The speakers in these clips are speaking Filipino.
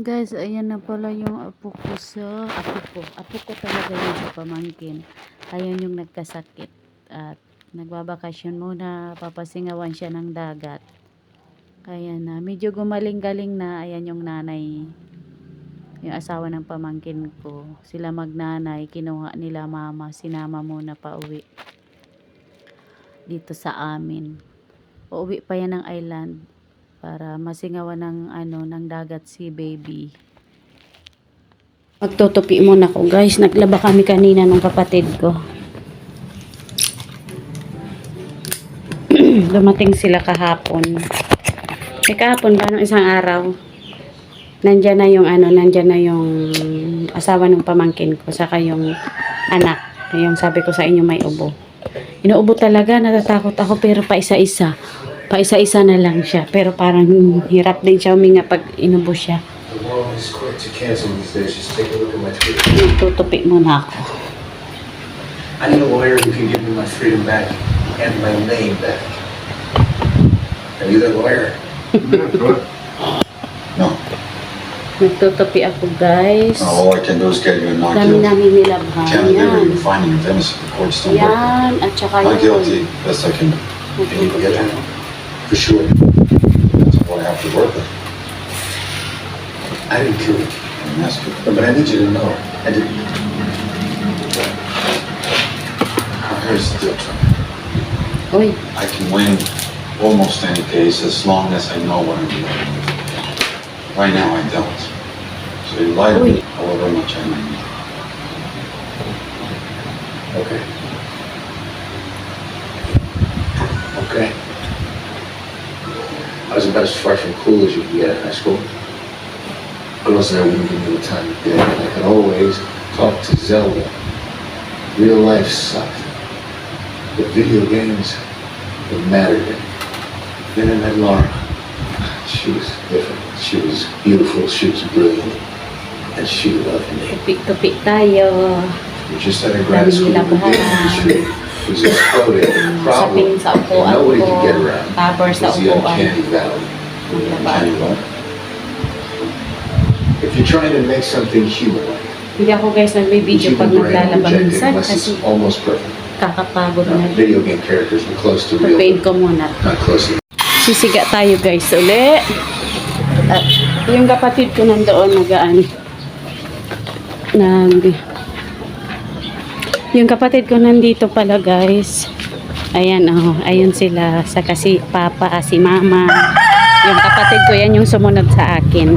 Guys, ayan na pala yung apo ko talaga yung sa pamangkin. Ayun yung nagkasakit at nagbabakasyon muna, papasingawan siya ng dagat. Kaya na, medyo gumaling-galing na. Ayan yung nanay, yung asawa ng pamangkin ko. Sila magnanay, kinuha nila mama, sinama muna pa uwi dito sa amin. Uuwi pa yan ng island para masingawan ng dagat si baby. Magtutupi muna ko, guys. Naglaba kami kanina nung kapatid ko. Dumating sila kahapon. Kahapon ba nung isang araw? Nandiyan na yung asawa ng pamangkin ko, saka yung anak. Yung sabi ko sa inyo may ubo. Inuubo talaga, natatakot ako, pero paisa-isa. Paisa-isa na lang siya, pero parang hirap din siya huminga pag inubo siya. Tutupi muna ako. I need a lawyer who can give me my freedom back and my name back. Are you that lawyer? No. Nagtutupi ako, guys. All I can do is get you not Dami guilty. namin nilabhan. Can't give Yan. you finding of innocent. The court's still working. Yan. At saka Not yun. guilty. Best I can do. And you can get that. For sure. That's what I have to work with. I didn't kill you. I didn't ask you. But I need you to know. I didn't. Here's the deal, Trump. Uy. I can win almost any case as long as I know what I'm doing. Right now I don't. So you lie to me however much I might need. Okay. Okay. I was about as far from cool as you could get in high school. Girls there wouldn't give me the time of day, and I could always talk to Zelda. Real life sucked. The video games that mattered. Then I met Laura. She was different. She was beautiful. She was brilliant. And she loved me. Tupi-tupi tayo. We just had a grad school. The game industry was exploding. The problem Saping sa that upuan nobody ko. could get around Tabor sa was the upuan. uncanny valley. Uncanny what? If you're trying to make something human-like, Hindi ako, guys, the nagbibideo pag human brain naglalaba will reject it minsan unless it's kasi almost perfect. kakapagod No, na. video game characters are close to real, Papain ko muna. not close to. Sisiga tayo, guys, uli. At yung kapatid ko nandoon yung kapatid ko nandito pala, guys. Ayan, oh, ayun sila sa kasi papa, si mama. Yung kapatid ko yan yung sumunod sa akin.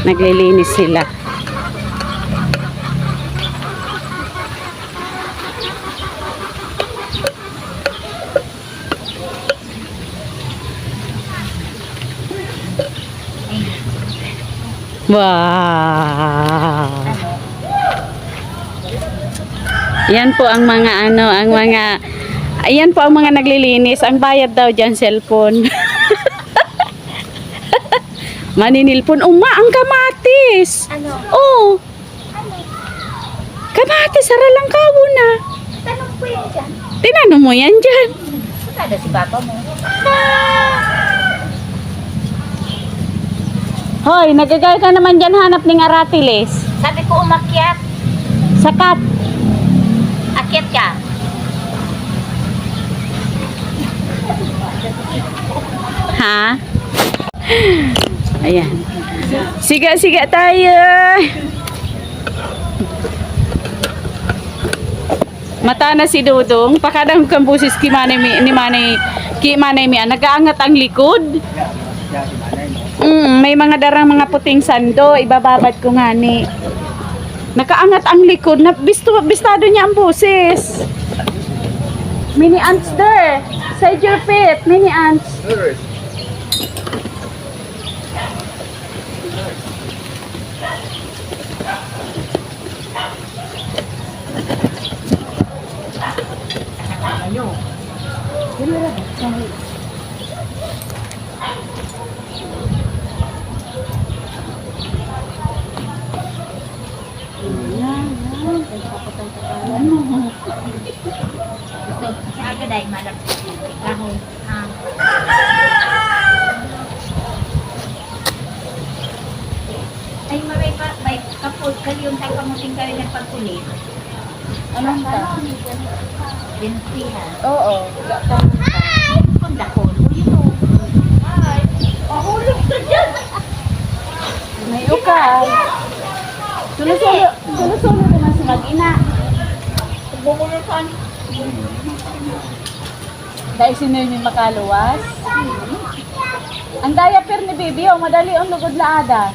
Naglilinis sila. Wow. Yan po ang mga ayan po ang mga naglilinis. Ang bayad daw diyan cellphone. Maninilpon. Ang kamatis. Ano? Oh. Kamatis, saralang kawo na. Tanong ko yan dyan. Tinanong mo yan dyan. Kada si papa mo. Hoy, nagagay ka naman dyan hanap ng aratiles. Sabi ko umakyat. Sakat. Akyat ka. Ha? Ayan. Siga-siga tayo. Mata na si Dudong. Pakadang kambusis ki manay mi nagaangat ang likod. May mga darang mga puting sando, ibababad ko nga ni. Nakaangat ang likod, na bistado niya ang busis. Mini ants there. Side your feet, mini ants. Aga dahil malap. Kahoy. kami nagpagkulit. Anong ta? Bintihan. Oo. Kung dakol mo yun. Ay, mahulog ka dyan. May ukay. Sulo naman si mag-ina. Bumulutan. Dahil sino yung makaluwas? Ang diaper ni baby, oh, madali ang lugod na ada.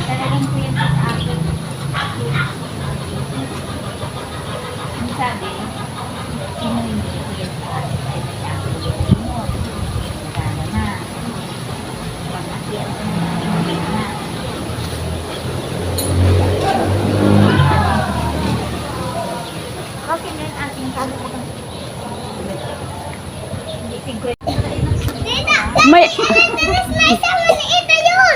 Talagang po yan sa akin. Ang sabi, sino hindi po yan sa akin? Ay, may akin mo. Nagana na. Pag-akian ko na, hindi na. Okay na yung aking sabi ko. Hindi tigre.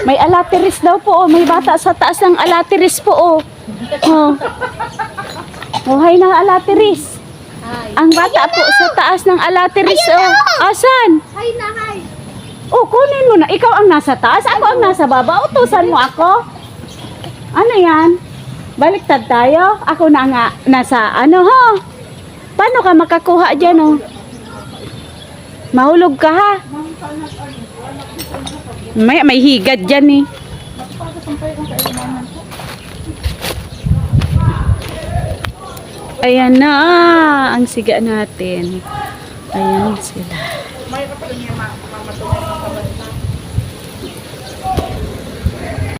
May alateris daw po, oh. May bata sa taas ng alateris po, oh. Oh. Oh, hay ng alateris. Ang bata po sa taas ng alateris, oh. Asan? Hi na, hi. Oh, kunin mo na. Ikaw ang nasa taas, ako ang nasa baba. Utusan mo ako. Ano yan? Baliktad tayo. Ako na nga nasa ano, ho? Paano ka makakuha dyan, oh? Mahulog ka, ha? May higad dyan, eh. Ayan na, ang siga natin. Ayan sila. May kapag niya mamatungan ng kabansa.